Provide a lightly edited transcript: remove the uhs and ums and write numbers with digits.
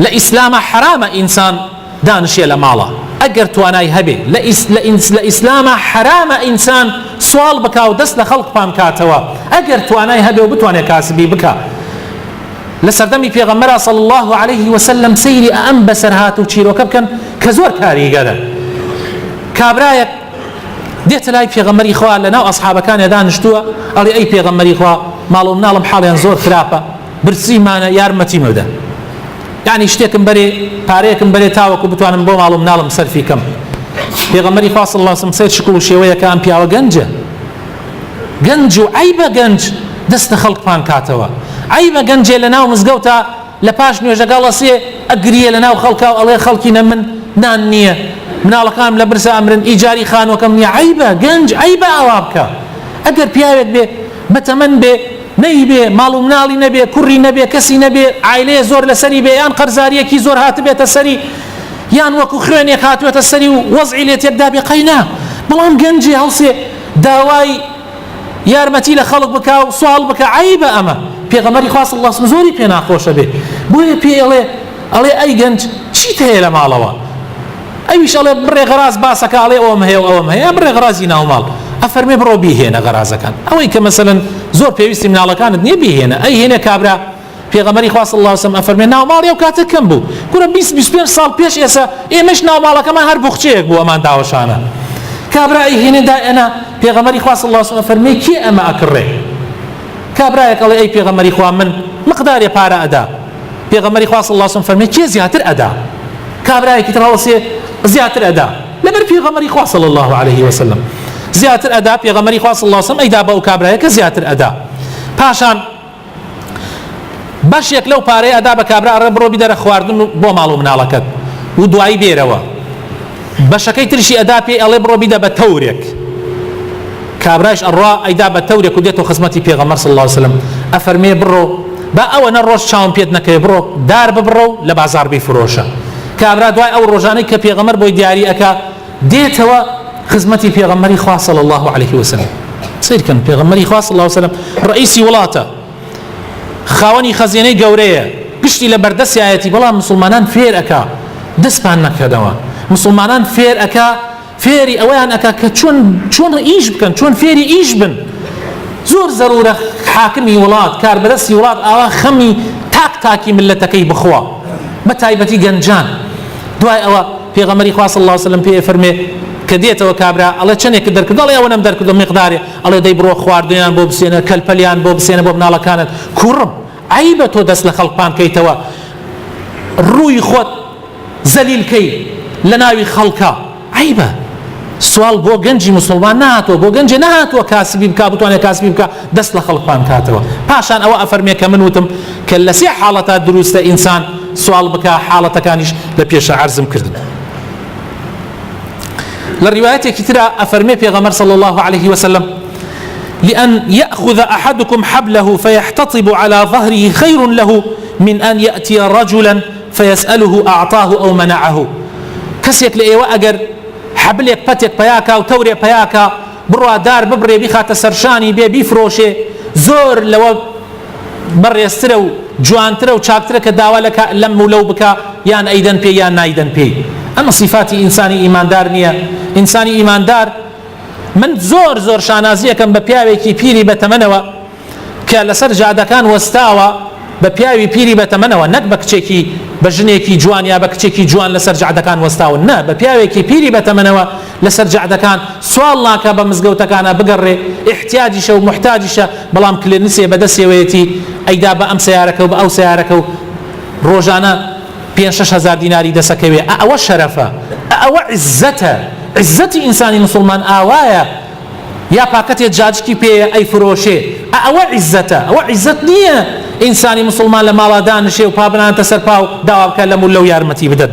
لە ئیسلامە حرامە ئینسان دانشێ لە ماڵە ئەگەر توانای هەبێ لە ئیسلامە حرامە ئینسان سوال بکا و دەست لە خەڵک پام کاتەوە ئەگەر توانای هەبێ و بتوانێت کاسبی بکە. لە سەردەمی پێغەمبەر صلی الله عليه وسلم سەیری ئەم بەسەر هات و چیرۆکە بکەن کە زۆر کاریگەرە. کابرایەک دێتە لای پێغەمبەری خوا لەناو ئەسحابەکانیدا دانیشتووە ئەڵێ ئەی پێغەمبەری خوا ماڵ و مناڵم حاڵیان زۆر خراپە برسیمانە یارمەتیم بدە، یعنی شتێکم بەرێ پارەیەکم بەرێ تاوەکو بتوانم بۆ ماڵ و مناڵم سەرفی کەم. پێغەمبەری خوا صلی الله علیه و سلم سێ شکل و شێوەیە کە ئەم پیاوە گەنج و عیبە گەنج دەست لە خەڵک پان کاتەوە، عیبە گەنجێ لەناو مزگەوتە لە پاش نوێژەگەڵ ئەسێ ئەگریە لەناو خەڵکا و ئەڵێ خەڵکینە من نان نییە، مناڵەکانم لە برسە ئەمرن، ئیجاری خانووەکەم نییە. عیبە گەنج عیبە ئەوا بکە. ئەگەر پیاوێک بێ بەتەمەن بێ نەیبێ ماڵ و مناڵی نەبێ کوڕی نەبێ کەسی نەبێ عایلەیە زۆر لەسەری بێ یان قەرزاریەکی زۆر هاتبێتە سەری یان وەکو خوێنێک هاتوێتە سەری و وەزعی لێ تێکدا بێ قەینا، بەڵام گەنجی هەڵسێ داوای یارمەتی لە خەڵک بکا و سوال بکە عیبە ئەمە. پێغەمبەری خوا صلی الله علیه و سلم زۆری پێ ناخۆشە بێ بۆیە پێ ئەڵێ ئەی گەنج چیت هەیە لە ماڵەوە؟ ئەویش ئەڵێ بڕێ غەراز باسەکە ئەڵێ ئەوەم هەیە و ئەوەم هەیە بڕێ غەرازی ناو ماڵ ئەفەرمێ بڕۆ بیهێنە غەرازەکان. ئەوەی کە مەسەلەن زۆر پێویستی مناڵەکانت نییە بیهێنە ئەی هێنە کابرا. پێغەمبەری خوا صلی الله علیه و سلم ئەفەرمێ ناو ماڵی ئەو کاتە کەم بوو کورە 20-25 ساڵ پێش ئێستا ئێمەش ناو ماڵەکەمان هەر بوخچەیەک بوو ئەمان داوەشانە. کابرا ئەی هێنە دائێنە پێغەمبەری خوا صلی الله علیه و سلم ئەفەرمێ کێ ئەمە ئەکڕێ؟ کابرایەک ئەڵێ ئەی پێغەمبەری خوا من مقدارێ پارە ئەدا. پێغەمبەری خوا صلی الله علیه و سلم فەرمێ کێ زیاتر ئەدا؟ کابرایەکی تر هەڵسێ زیاتر ئەدا لەبەر پێغەمبەری خوا صلی الله عليه وسلم زیاتر ئەدا. پێغەمبەری خوا صلی الله علیه وسلم ئەیدا بەو کابرایە کە زیاتر ئەدا. پاشان بەشێک لەو پارەیە ئەدا بە کابرا ئەڕێ بڕۆ بیدەرە خواردن بۆ ماڵ و مناڵەکەت و دوایی بێرەوە. بەشەکەی ترشی ئەدا پێ ئەڵێ بڕۆ بیدە بە تەورێک. کابراش ئەڕوا ئەیدا بە تەورێک و دێتەوە خزمەتی پێغەمبەر صلی الله عليه وسلم ئەفەرمێ بڕۆ با ئەوە نەڕۆژ چاوم پێت نەکەوێ بڕۆ دار ببڕۆ و لە بازار بیفرۆشە. کابرا دوای ئەو ڕۆژانەی کە پێغەمبەر بۆی دیاری ئەکا دێتەوە خزمەتی پێغەمبەری خوا صلی الله عليه وسلم. سیرکەن پێغەمبەری خوا صلی الله عليه وسلم ڕئیسی وڵاتە، خاوەنی خەزینەی گەورەیە، گشتی لە بەردەستایەتی، بەڵام مسلمانان فێر ئەکا دەستپان نەکەدەوە. مسلمانان فێر ئەکا فێری ئەویان ئەکا کە چۆن ئیش بکەن، چۆن فێری ئیش بن. زۆر زەرورە حاکمی وڵات کاربەدەستی وڵات ئاوا خەمی تاکی ملەتەکەی بخوا بە تایبەتی گەنجان. دوای ئەوە پێغەمبەری خوا صلی الله علیه وسلم پێ فەرمێ کە دێتەوە کابرا ئەڵێ چەندێک دەرکرد؟ ئەڵێ ئەوە نەم دەرکردو مقدارێ. ئەڵێ دەی بڕۆ خواردنیان بۆ بسێنە کەلپەلیان بۆ بسێنە بۆ مناڵەکانت. کوڕم عیبە تۆ دەست لە خەڵکپان کەیتەوە ڕووی خۆت زەلیلکەی لە ناوی خەڵکە عیبە. سوال بۆ گەنجی مسلمان نهاتوە، بۆ گەنجێ نهاتوە کاسبی بکا بتوانێت کاسبی بکا دەست لە خەڵکپان کاتەوە. پاشان ئەوە ئەفەرمێ کە من وتم کە لە سێ حاڵەتە دروستە ئینسان سوال بکا، حاڵەتەکانیش لە پێشە عەرزم کردن. لە ڕیوایەتێکی ترە ئەفەرمێ پێغەمبەر صلی الله عليه وسلم لأن يأخذ أحدكم حبله فيحتطب على ظهره خير له من أن يأتي رجلا فيسأله أعطاه أو منعه. کەسێک لە ئێوە ئەگەر حەبلێک پەتێک پەیاکا و تەورێ پەیاکا بڕوا دار ببڕێ بیخاتە سەرشانی بێ بیفرۆشێ، زۆر لەوە بەڕێزترە و جوانترە و چاکترە کە داوا لەم و لەو بکا یان ئەیدەن پێی یان نایدەن پێی. ئەمە صفاتی ئینسانی ئیماندار نییە. ئینسانی ئیماندار من زۆر شانازیەکەم بە پیاوێکی پیری بەتەمەنەوە کە لەسەر جادەکان وەستاوە، بە پیاوی پیری بەتەمەنەوە، نەک بە کچێکی بە ژنێکی جوان یا بە کچێکی جوان لەسەر جادەکان وەستاون، نە بە پیاوێکی پیری بەتەمەنەوە لەسەر جادەکان سوال ناکە بە مزگەوتەکانە بگەڕێ، احتیاجیشە و محتاجیشە، بەڵام کلێنسێ بەدەستێوەیەتی ئەیدا بە ئەم سیارەکە و بە ئەو سیارەکە و ڕۆژانە 5-6 هزار دیناری دەسەکەوێ. ئەوە شەرەفە، ئەوە عیزەتە. عیزەتی ئینسانی مسلمان ئاوایە یا پاکەتێ جاجکی پێیە ئەی فرۆشێ، ئەوە عیزەتە. ئەوە عیزەت نییە ئینسانی مسلمان لە ماڵا دانشێ و پابنانتە سەر پا و داوا بکە لەم و لەو یارمەتی بدەن.